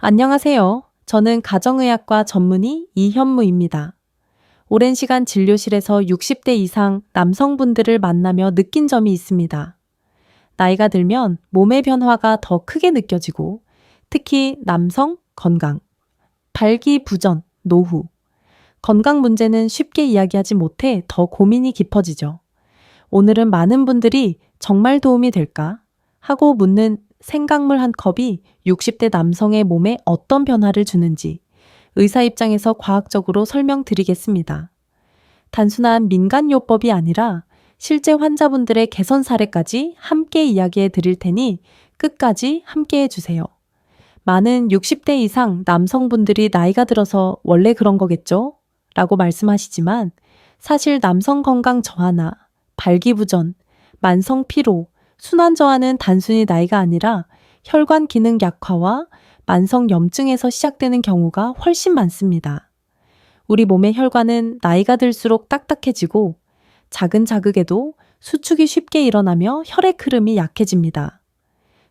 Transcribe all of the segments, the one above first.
안녕하세요. 저는 가정의학과 전문의 이현무입니다. 오랜 시간 진료실에서 60대 이상 남성분들을 만나며 느낀 점이 있습니다. 나이가 들면 몸의 변화가 더 크게 느껴지고, 특히 남성 건강, 발기부전, 노후, 건강 문제는 쉽게 이야기하지 못해 더 고민이 깊어지죠. 오늘은 많은 분들이 정말 도움이 될까? 하고 묻는 생강물 한 컵이 60대 남성의 몸에 어떤 변화를 주는지 의사 입장에서 과학적으로 설명드리겠습니다. 단순한 민간요법이 아니라 실제 환자분들의 개선 사례까지 함께 이야기해 드릴 테니 끝까지 함께 해주세요. 많은 60대 이상 남성분들이 나이가 들어서 원래 그런 거겠죠? 라고 말씀하시지만 사실 남성 건강 저하나 발기부전, 만성 피로, 순환 저하는 단순히 나이가 아니라 혈관 기능 약화와 만성 염증에서 시작되는 경우가 훨씬 많습니다. 우리 몸의 혈관은 나이가 들수록 딱딱해지고 작은 자극에도 수축이 쉽게 일어나며 혈액 흐름이 약해집니다.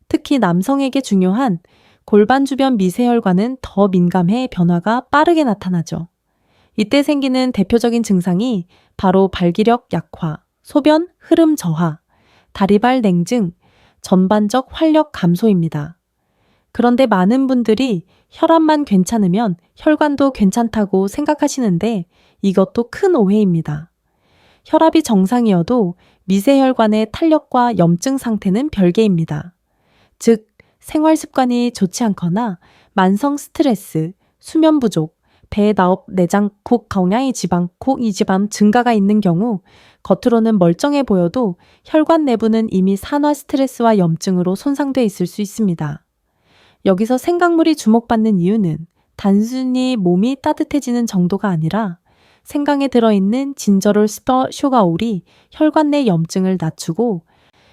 특히 남성에게 중요한 골반 주변 미세혈관은 더 민감해 변화가 빠르게 나타나죠. 이때 생기는 대표적인 증상이 바로 발기력 약화, 소변 흐름 저하, 다리발 냉증, 전반적 활력 감소입니다. 그런데 많은 분들이 혈압만 괜찮으면 혈관도 괜찮다고 생각하시는데 이것도 큰 오해입니다. 혈압이 정상이어도 미세혈관의 탄력과 염증 상태는 별개입니다. 즉, 생활 습관이 좋지 않거나 만성 스트레스, 수면 부족, 배나업 내장 국 경양이 지방 국 이지방 증가가 있는 경우 겉으로는 멀쩡해 보여도 혈관 내부는 이미 산화 스트레스와 염증으로 손상돼 있을 수 있습니다. 여기서 생강물이 주목받는 이유는 단순히 몸이 따뜻해지는 정도가 아니라 생강에 들어있는 진저롤 스퍼 슈가올이 혈관 내 염증을 낮추고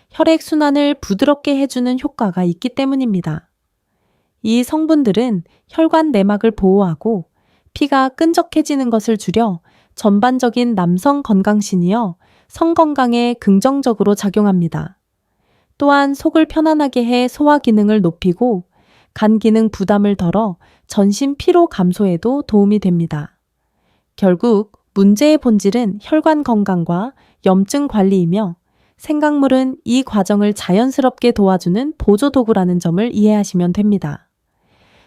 혈액 순환을 부드럽게 해주는 효과가 있기 때문입니다. 이 성분들은 혈관 내막을 보호하고 피가 끈적해지는 것을 줄여 전반적인 남성 건강신이어 성건강에 긍정적으로 작용합니다. 또한 속을 편안하게 해 소화 기능을 높이고 간 기능 부담을 덜어 전신 피로 감소에도 도움이 됩니다. 결국 문제의 본질은 혈관 건강과 염증 관리이며 생강물은 이 과정을 자연스럽게 도와주는 보조도구라는 점을 이해하시면 됩니다.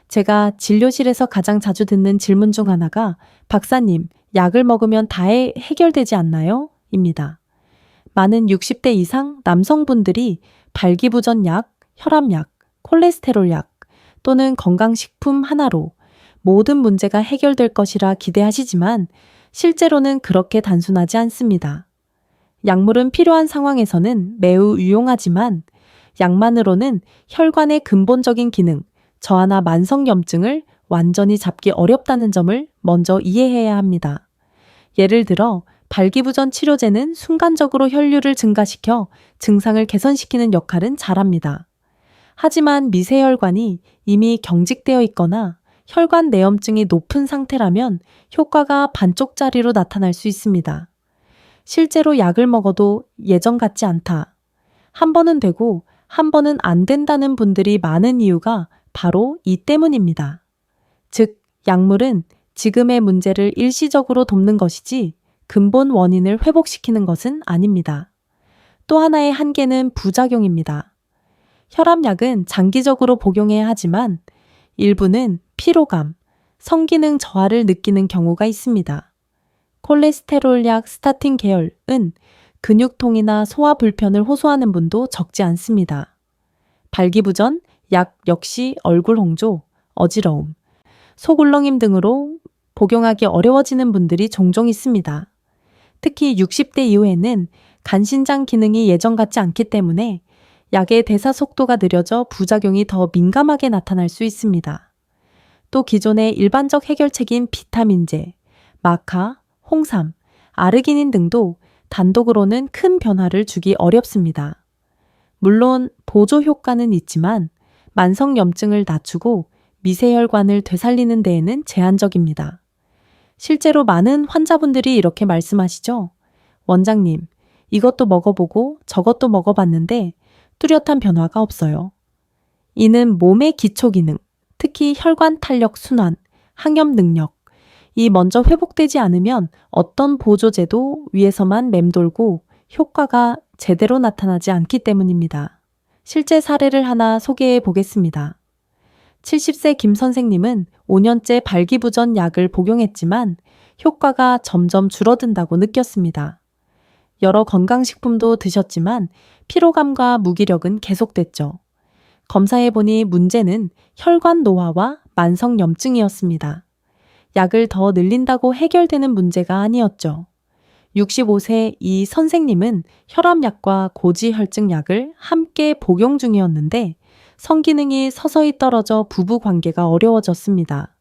제가 진료실에서 가장 자주 듣는 질문 중 하나가 박사님, 약을 먹으면 다 해결되지 않나요? 입니다. 많은 60대 이상 남성분들이 발기부전 약, 혈압약, 콜레스테롤 약 또는 건강식품 하나로 모든 문제가 해결될 것이라 기대하시지만 실제로는 그렇게 단순하지 않습니다. 약물은 필요한 상황에서는 매우 유용하지만 약만으로는 혈관의 근본적인 기능, 저하나 만성염증을 완전히 잡기 어렵다는 점을 먼저 이해해야 합니다. 예를 들어 발기부전 치료제는 순간적으로 혈류를 증가시켜 증상을 개선시키는 역할은 잘합니다. 하지만 미세혈관이 이미 경직되어 있거나 혈관 내염증이 높은 상태라면 효과가 반쪽짜리로 나타날 수 있습니다. 실제로 약을 먹어도 예전 같지 않다. 한 번은 되고 한 번은 안 된다는 분들이 많은 이유가 바로 이 때문입니다. 즉, 약물은 지금의 문제를 일시적으로 돕는 것이지 근본 원인을 회복시키는 것은 아닙니다. 또 하나의 한계는 부작용입니다. 혈압약은 장기적으로 복용해야 하지만 일부는 피로감, 성기능 저하를 느끼는 경우가 있습니다. 콜레스테롤약 스타틴 계열은 근육통이나 소화 불편을 호소하는 분도 적지 않습니다. 발기부전 약 역시 얼굴 홍조, 어지러움, 속울렁임 등으로 복용하기 어려워지는 분들이 종종 있습니다. 특히 60대 이후에는 간신장 기능이 예전 같지 않기 때문에 약의 대사 속도가 느려져 부작용이 더 민감하게 나타날 수 있습니다. 또 기존의 일반적 해결책인 비타민제, 마카, 홍삼, 아르기닌 등도 단독으로는 큰 변화를 주기 어렵습니다. 물론 보조 효과는 있지만 만성 염증을 낮추고 미세혈관을 되살리는 데에는 제한적입니다. 실제로 많은 환자분들이 이렇게 말씀하시죠. 원장님, 이것도 먹어보고 저것도 먹어봤는데 뚜렷한 변화가 없어요. 이는 몸의 기초 기능, 특히 혈관 탄력 순환, 항염 능력. 이 먼저 회복되지 않으면 어떤 보조제도 위에서만 맴돌고 효과가 제대로 나타나지 않기 때문입니다. 실제 사례를 하나 소개해 보겠습니다. 70세 김 선생님은 5년째 발기부전 약을 복용했지만 효과가 점점 줄어든다고 느꼈습니다. 여러 건강식품도 드셨지만 피로감과 무기력은 계속됐죠. 검사해보니 문제는 혈관 노화와 만성염증이었습니다. 약을 더 늘린다고 해결되는 문제가 아니었죠. 65세 이 선생님은 혈압약과 고지혈증 약을 함께 복용 중이었는데 성기능이 서서히 떨어져 부부 관계가 어려워졌습니다.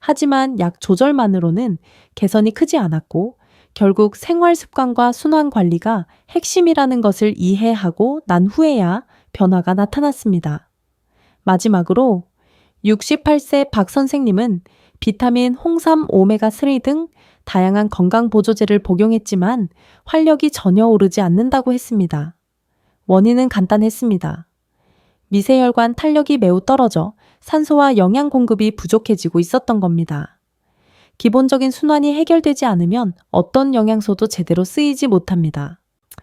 하지만 약 조절만으로는 개선이 크지 않았고 결국 생활 습관과 순환 관리가 핵심이라는 것을 이해하고 난 후에야 변화가 나타났습니다. 마지막으로 68세 박 선생님은 비타민, 홍삼, 오메가3 등 다양한 건강 보조제를 복용했지만 활력이 전혀 오르지 않는다고 했습니다. 원인은 간단했습니다. 미세혈관 탄력이 매우 떨어져 산소와 영양 공급이 부족해지고 있었던 겁니다. 기본적인 순환이 해결되지 않으면 어떤 영양소도 제대로 쓰이지 못합니다.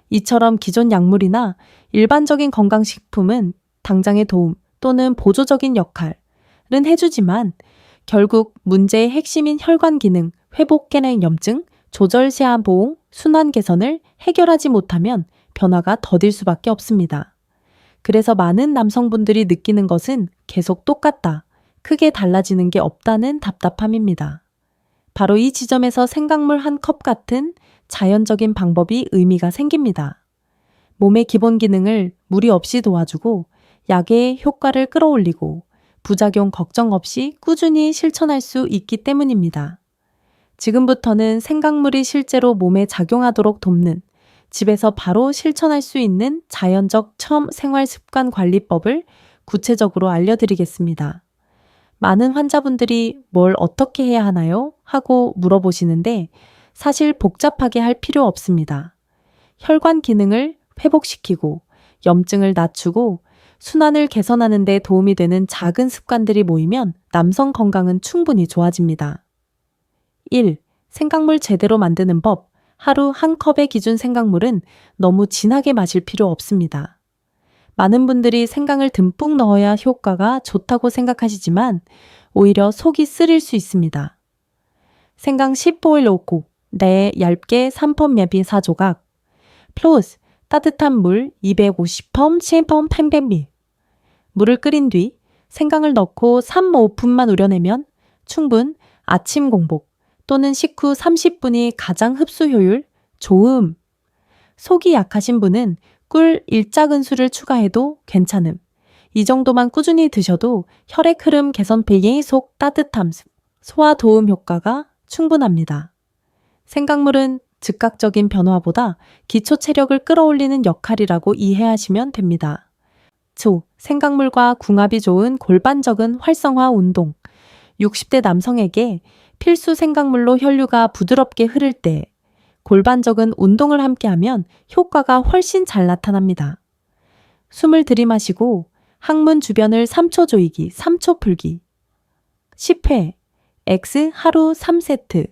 이처럼 기존 약물이나 일반적인 건강식품은 당장의 도움 또는 보조적인 역할은 해주지만 결국 문제의 핵심인 혈관 기능, 회복 기능 염증, 조절 세안 보온, 순환 개선을 해결하지 못하면 변화가 더딜 수밖에 없습니다. 그래서 많은 남성분들이 느끼는 것은 계속 똑같다, 크게 달라지는 게 없다는 답답함입니다. 바로 이 지점에서 생강물 한 컵 같은 자연적인 방법이 의미가 생깁니다. 몸의 기본 기능을 무리 없이 도와주고 약의 효과를 끌어올리고 부작용 걱정 없이 꾸준히 실천할 수 있기 때문입니다. 지금부터는 생강물이 실제로 몸에 작용하도록 돕는 집에서 바로 실천할 수 있는 자연적 생활 습관 관리법을 구체적으로 알려드리겠습니다. 많은 환자분들이 뭘 어떻게 해야 하나요? 하고 물어보시는데 사실 복잡하게 할 필요 없습니다. 혈관 기능을 회복시키고 염증을 낮추고 순환을 개선하는 데 도움이 되는 작은 습관들이 모이면 남성 건강은 충분히 좋아집니다. 1. 생강물 제대로 만드는 법. 하루 한 컵의 기준 생강물은 너무 진하게 마실 필요 없습니다. 많은 분들이 생강을 듬뿍 넣어야 효과가 좋다고 생각하시지만 오히려 속이 쓰릴 수 있습니다. 생강 10포를 넣고 내에 얇게 3펌 맵이 4조각. 플러스 따뜻한 물 250펌, 10펌, 100ml. 물을 끓인 뒤 생강을 넣고 3, 5분만 우려내면 충분 아침 공복 또는 식후 30분이 가장 흡수 효율 좋음. 속이 약하신 분은 꿀 1작은술을 추가해도 괜찮음. 이 정도만 꾸준히 드셔도 혈액 흐름 개선 배의 속 따뜻함, 소화 도움 효과가 충분합니다. 생강물은 즉각적인 변화보다 기초 체력을 끌어올리는 역할이라고 이해하시면 됩니다. 생강물과 궁합이 좋은 골반적인 활성화 운동. 60대 남성에게 필수 생강물로 혈류가 부드럽게 흐를 때 골반적인 운동을 함께하면 효과가 훨씬 잘 나타납니다. 숨을 들이마시고 항문 주변을 3초 조이기, 3초 풀기. 10회, X 하루 3세트.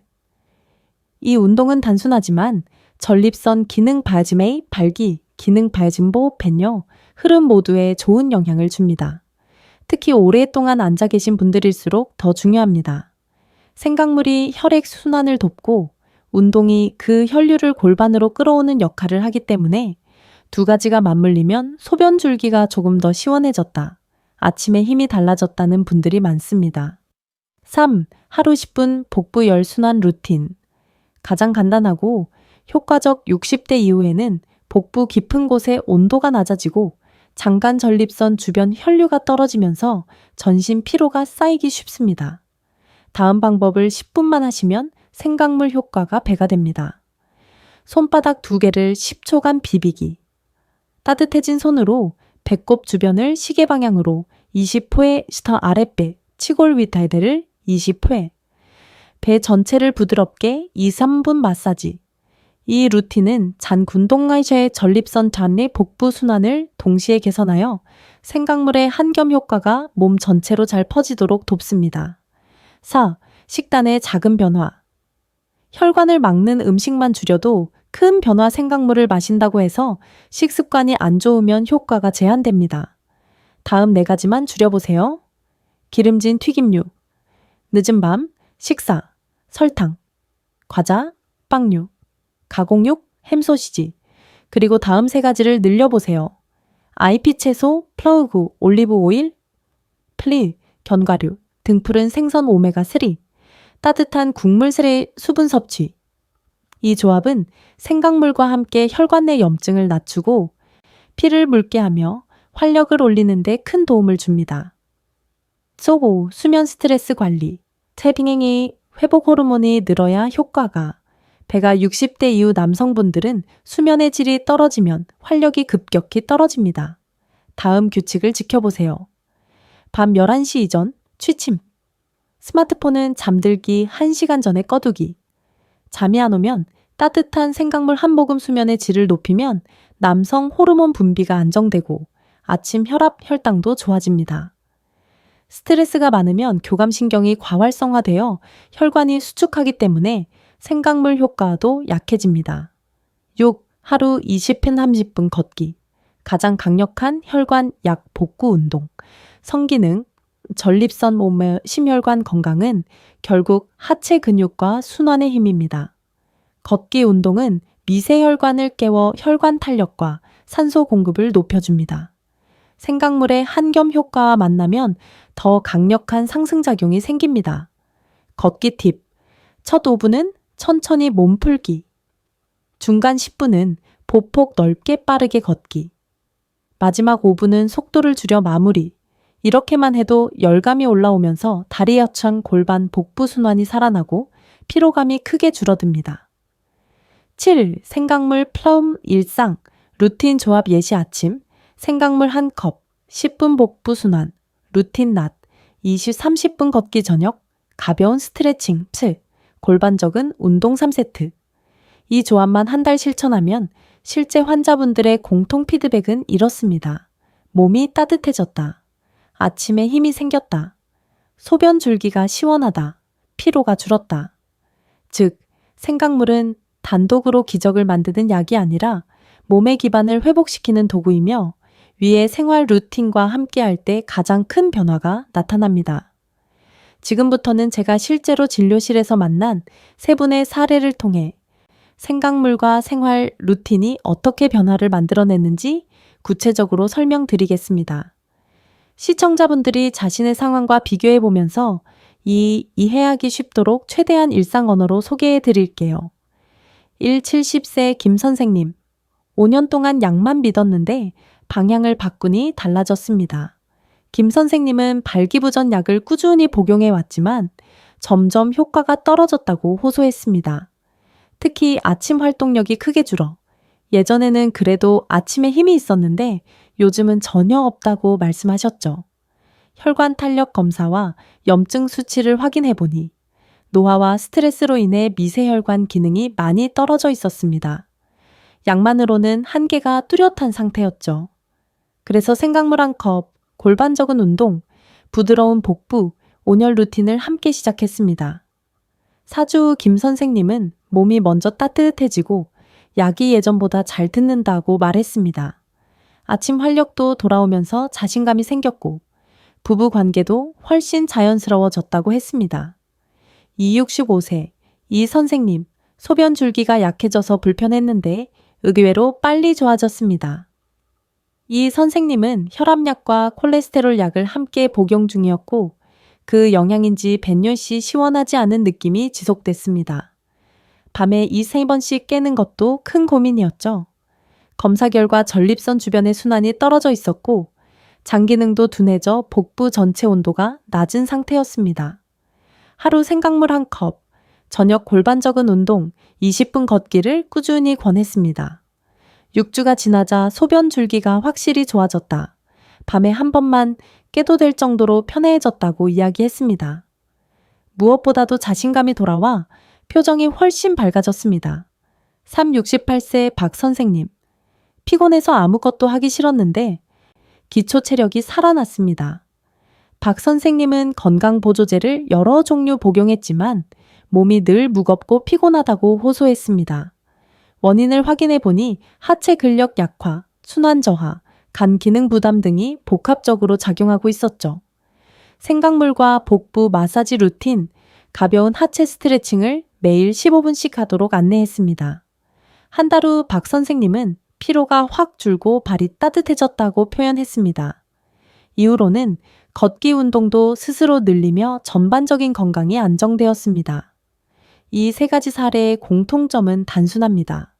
이 운동은 단순하지만 전립선 기능 발짐의 발기, 기능 발짐보 벤뇨, 흐름 모두에 좋은 영향을 줍니다. 특히 오랫동안 앉아 계신 분들일수록 더 중요합니다. 생강물이 혈액 순환을 돕고 운동이 그 혈류를 골반으로 끌어오는 역할을 하기 때문에 두 가지가 맞물리면 소변 줄기가 조금 더 시원해졌다, 아침에 힘이 달라졌다는 분들이 많습니다. 3. 하루 10분 복부 열순환 루틴. 가장 간단하고 효과적 60대 이후에는 복부 깊은 곳의 온도가 낮아지고 장관 전립선 주변 혈류가 떨어지면서 전신 피로가 쌓이기 쉽습니다. 다음 방법을 10분만 하시면 생강물 효과가 배가 됩니다. 손바닥 2개를 10초간 비비기. 따뜻해진 손으로 배꼽 주변을 시계 방향으로 20회 스터 아랫배, 치골 위탈대를 20회. 배 전체를 부드럽게 2, 3분 마사지. 이 루틴은 잔군동화시의 전립선 잔리 복부 순환을 동시에 개선하여 생각물의 한겸 효과가 몸 전체로 잘 퍼지도록 돕습니다. 4. 식단의 작은 변화. 혈관을 막는 음식만 줄여도 큰 변화 생각물을 마신다고 해서 식습관이 안 좋으면 효과가 제한됩니다. 다음 4가지만 줄여보세요. 기름진 튀김류, 늦은 밤, 식사, 설탕, 과자, 빵류, 가공육, 햄소시지, 그리고 다음 3가지를 늘려보세요. IP 채소, 플러그, 올리브 오일, 플리, 견과류, 등푸른 생선 오메가3, 따뜻한 국물 스레 수분 섭취. 이 조합은 생강물과 함께 혈관 내 염증을 낮추고 피를 묽게 하며 활력을 올리는 데 큰 도움을 줍니다. 쏘고 수면 스트레스 관리. 태빙행이 회복 호르몬이 늘어야 효과가. 배가 60대 이후 남성분들은 수면의 질이 떨어지면 활력이 급격히 떨어집니다. 다음 규칙을 지켜보세요. 밤 11시 이전 취침. 스마트폰은 잠들기 1시간 전에 꺼두기. 잠이 안 오면 따뜻한 생강물 한 모금 수면의 질을 높이면 남성 호르몬 분비가 안정되고 아침 혈압, 혈당도 좋아집니다. 스트레스가 많으면 교감신경이 과활성화되어 혈관이 수축하기 때문에 생강물 효과도 약해집니다. 6. 하루 20분 30분 걷기. 가장 강력한 혈관 약 복구 운동. 성기능, 전립선 몸의 심혈관 건강은 결국 하체 근육과 순환의 힘입니다. 걷기 운동은 미세혈관을 깨워 혈관 탄력과 산소 공급을 높여줍니다. 생강물의 한겸 효과와 만나면 더 강력한 상승작용이 생깁니다. 걷기 팁. 첫 5분은 천천히 몸풀기. 중간 10분은 보폭 넓게 빠르게 걷기. 마지막 5분은 속도를 줄여 마무리. 이렇게만 해도 열감이 올라오면서 다리 하천 골반 복부 순환이 살아나고 피로감이 크게 줄어듭니다. 7. 생강물 플럼 일상. 루틴 조합 예시 아침. 생강물 1컵, 10분 복부 순환, 루틴 낮, 30분 걷기 저녁, 가벼운 스트레칭 7, 골반적은 운동 3세트. 이 조합만 한 달 실천하면 실제 환자분들의 공통 피드백은 이렇습니다. 몸이 따뜻해졌다. 아침에 힘이 생겼다. 소변 줄기가 시원하다. 피로가 줄었다. 즉, 생강물은 단독으로 기적을 만드는 약이 아니라 몸의 기반을 회복시키는 도구이며 위의 생활 루틴과 함께할 때 가장 큰 변화가 나타납니다. 지금부터는 제가 실제로 진료실에서 만난 3분의 사례를 통해 생강물과 생활 루틴이 어떻게 변화를 만들어냈는지 구체적으로 설명드리겠습니다. 시청자분들이 자신의 상황과 비교해 보면서 이해하기 쉽도록 최대한 일상 언어로 소개해 드릴게요. 70세 김 선생님. 5년 동안 약만 믿었는데 방향을 바꾸니 달라졌습니다. 김 선생님은 발기부전 약을 꾸준히 복용해 왔지만 점점 효과가 떨어졌다고 호소했습니다. 특히 아침 활동력이 크게 줄어 예전에는 그래도 아침에 힘이 있었는데 요즘은 전혀 없다고 말씀하셨죠. 혈관 탄력 검사와 염증 수치를 확인해 보니 노화와 스트레스로 인해 미세혈관 기능이 많이 떨어져 있었습니다. 약만으로는 한계가 뚜렷한 상태였죠. 그래서 생강물 1컵, 골반 적은 운동, 부드러운 복부, 온열 루틴을 함께 시작했습니다. 4주 후 김 선생님은 몸이 먼저 따뜻해지고 약이 예전보다 잘 듣는다고 말했습니다. 아침 활력도 돌아오면서 자신감이 생겼고 부부 관계도 훨씬 자연스러워졌다고 했습니다. 65세, 이 선생님, 소변 줄기가 약해져서 불편했는데 의외로 빨리 좋아졌습니다. 이 선생님은 혈압약과 콜레스테롤 약을 함께 복용 중이었고 그 영향인지 뱃뇨시 시원하지 않은 느낌이 지속됐습니다. 밤에 2~3번씩 깨는 것도 큰 고민이었죠. 검사 결과 전립선 주변의 순환이 떨어져 있었고 장 기능도 둔해져 복부 전체 온도가 낮은 상태였습니다. 하루 생강물 1컵, 저녁 골반 적은 운동 20분 걷기를 꾸준히 권했습니다. 6주가 지나자 소변 줄기가 확실히 좋아졌다. 밤에 한 번만 깨도 될 정도로 편해졌다고 68세 박 선생님. 피곤해서 아무것도 하기 싫었는데 기초 체력이 살아났습니다. 박 선생님은 건강보조제를 여러 종류 복용했지만 몸이 늘 무겁고 피곤하다고 호소했습니다. 원인을 확인해 보니 하체 근력 약화, 순환 저하, 간 기능 부담 등이 복합적으로 작용하고 있었죠. 생강물과 복부 마사지 루틴, 가벼운 하체 스트레칭을 매일 15분씩 하도록 안내했습니다. 한 달 후 박 선생님은 피로가 확 줄고 발이 따뜻해졌다고 표현했습니다. 이후로는 걷기 운동도 스스로 늘리며 전반적인 건강이 안정되었습니다. 이 세 가지 사례의 공통점은 단순합니다.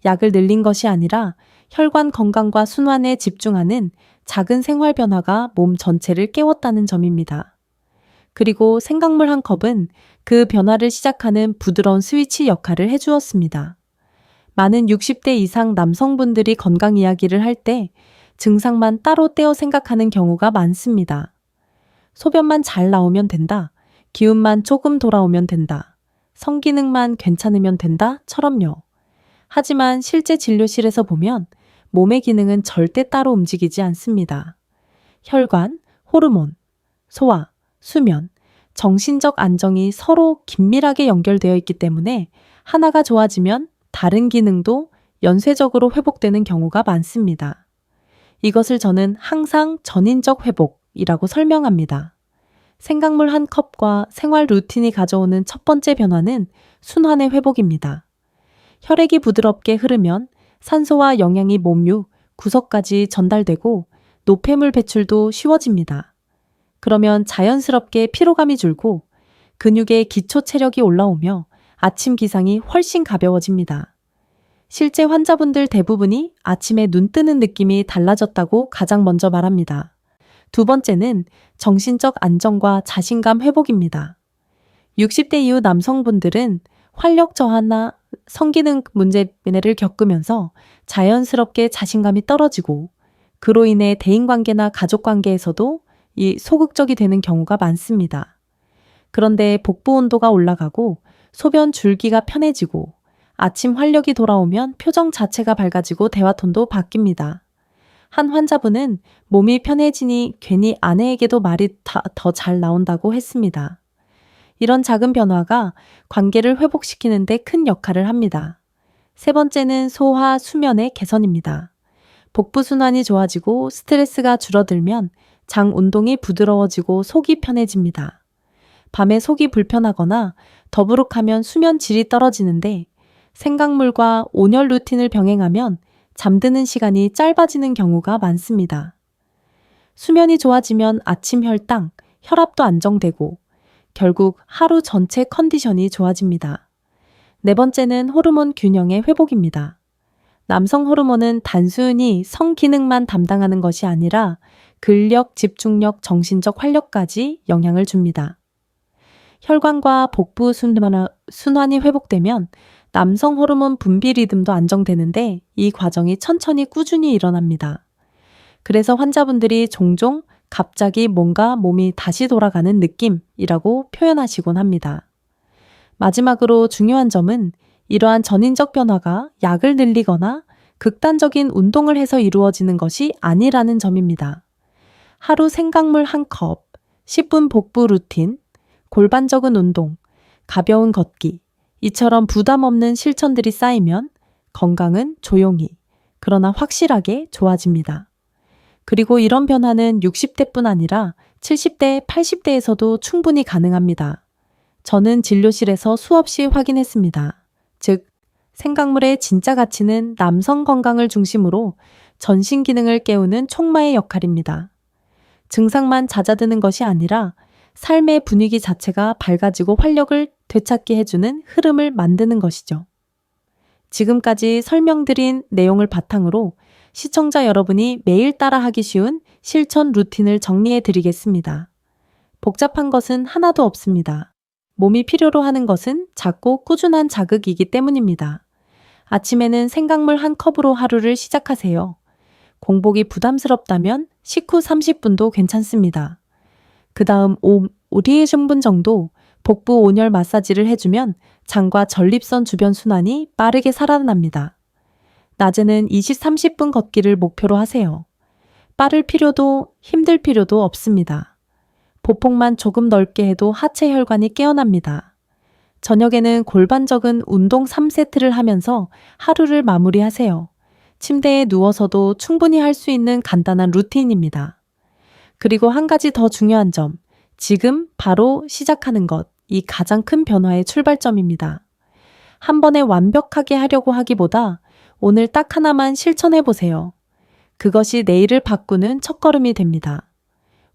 약을 늘린 것이 아니라 혈관 건강과 순환에 집중하는 작은 생활 변화가 몸 전체를 깨웠다는 점입니다. 그리고 생강물 한 컵은 그 변화를 시작하는 부드러운 스위치 역할을 해주었습니다. 많은 60대 이상 남성분들이 건강 이야기를 할 때 증상만 따로 떼어 생각하는 경우가 많습니다. 소변만 잘 나오면 된다. 기운만 조금 돌아오면 된다. 성기능만 괜찮으면 된다.처럼요. 하지만 실제 진료실에서 보면 몸의 기능은 절대 따로 움직이지 않습니다. 혈관, 호르몬, 소화, 수면, 정신적 안정이 서로 긴밀하게 연결되어 있기 때문에 하나가 좋아지면 다른 기능도 연쇄적으로 회복되는 경우가 많습니다. 이것을 저는 항상 전인적 회복이라고 설명합니다. 생강물 한 컵과 생활 루틴이 가져오는 첫 번째 변화는 순환의 회복입니다. 혈액이 부드럽게 흐르면 산소와 영양이 몸유, 구석까지 전달되고 노폐물 배출도 쉬워집니다. 그러면 자연스럽게 피로감이 줄고 근육의 기초 체력이 올라오며 아침 기상이 훨씬 가벼워집니다. 실제 환자분들 대부분이 아침에 눈 뜨는 느낌이 달라졌다고 가장 먼저 말합니다. 두 번째는 정신적 안정과 자신감 회복입니다. 60대 이후 남성분들은 활력 저하나 성기능 문제를 겪으면서 자연스럽게 자신감이 떨어지고 그로 인해 대인관계나 가족관계에서도 소극적이 되는 경우가 많습니다. 그런데 복부 온도가 올라가고 소변 줄기가 편해지고 아침 활력이 돌아오면 표정 자체가 밝아지고 대화톤도 바뀝니다. 한 환자분은 몸이 편해지니 괜히 아내에게도 말이 더 잘 나온다고 했습니다. 이런 작은 변화가 관계를 회복시키는 데 큰 역할을 합니다. 세 번째는 소화, 수면의 개선입니다. 복부 순환이 좋아지고 스트레스가 줄어들면 장 운동이 부드러워지고 속이 편해집니다. 밤에 속이 불편하거나 더부룩하면 수면 질이 떨어지는데 생강물과 온열 루틴을 병행하면 잠드는 시간이 짧아지는 경우가 많습니다. 수면이 좋아지면 아침 혈당, 혈압도 안정되고 결국 하루 전체 컨디션이 좋아집니다. 네 번째는 호르몬 균형의 회복입니다. 남성 호르몬은 단순히 성기능만 담당하는 것이 아니라 근력, 집중력, 정신적 활력까지 영향을 줍니다. 혈관과 복부 순환이 회복되면 남성 호르몬 분비 리듬도 안정되는데 이 과정이 천천히 꾸준히 일어납니다. 그래서 환자분들이 종종 갑자기 뭔가 몸이 다시 돌아가는 느낌이라고 표현하시곤 합니다. 마지막으로 중요한 점은 이러한 전인적 변화가 약을 늘리거나 극단적인 운동을 해서 이루어지는 것이 아니라는 점입니다. 하루 생강물 한 컵, 10분 복부 루틴, 골반적인 운동, 가벼운 걷기, 이처럼 부담 없는 실천들이 쌓이면 건강은 조용히, 그러나 확실하게 좋아집니다. 그리고 이런 변화는 60대뿐 아니라 70대, 80대에서도 충분히 가능합니다. 저는 진료실에서 수없이 확인했습니다. 즉, 생강물의 진짜 가치는 남성 건강을 중심으로 전신 기능을 깨우는 촉마의 역할입니다. 증상만 잦아드는 것이 아니라 삶의 분위기 자체가 밝아지고 활력을 되찾게 해주는 흐름을 만드는 것이죠. 지금까지 설명드린 내용을 바탕으로 시청자 여러분이 매일 따라하기 쉬운 실천 루틴을 정리해 드리겠습니다. 복잡한 것은 하나도 없습니다. 몸이 필요로 하는 것은 작고 꾸준한 자극이기 때문입니다. 아침에는 생강물 한 컵으로 하루를 시작하세요. 공복이 부담스럽다면 식후 30분도 괜찮습니다. 그 다음 5, 50분 정도 복부 온열 마사지를 해주면 장과 전립선 주변 순환이 빠르게 살아납니다. 낮에는 20, 30분 걷기를 목표로 하세요. 빠를 필요도 힘들 필요도 없습니다. 보폭만 조금 넓게 해도 하체 혈관이 깨어납니다. 저녁에는 골반 적은 운동 3세트를 하면서 하루를 마무리하세요. 침대에 누워서도 충분히 할 수 있는 간단한 루틴입니다. 그리고 한 가지 더 중요한 점, 지금 바로 시작하는 것, 이 가장 큰 변화의 출발점입니다. 한 번에 완벽하게 하려고 하기보다 오늘 딱 하나만 실천해 보세요. 그것이 내일을 바꾸는 첫걸음이 됩니다.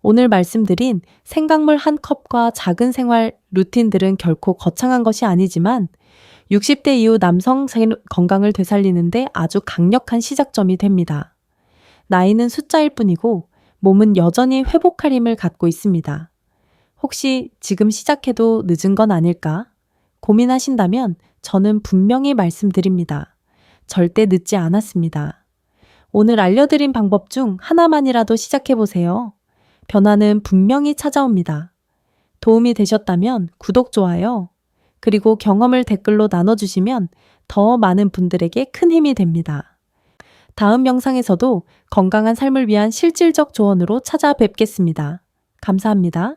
오늘 말씀드린 생강물 한 컵과 작은 생활 루틴들은 결코 거창한 것이 아니지만 60대 이후 남성 건강을 되살리는데 아주 강력한 시작점이 됩니다. 나이는 숫자일 뿐이고 몸은 여전히 회복할 힘을 갖고 있습니다. 혹시 지금 시작해도 늦은 건 아닐까? 고민하신다면 저는 분명히 말씀드립니다. 절대 늦지 않았습니다. 오늘 알려드린 방법 중 하나만이라도 시작해보세요. 변화는 분명히 찾아옵니다. 도움이 되셨다면 구독, 좋아요, 그리고 경험을 댓글로 나눠주시면 더 많은 분들에게 큰 힘이 됩니다. 다음 영상에서도 건강한 삶을 위한 실질적 조언으로 찾아뵙겠습니다. 감사합니다.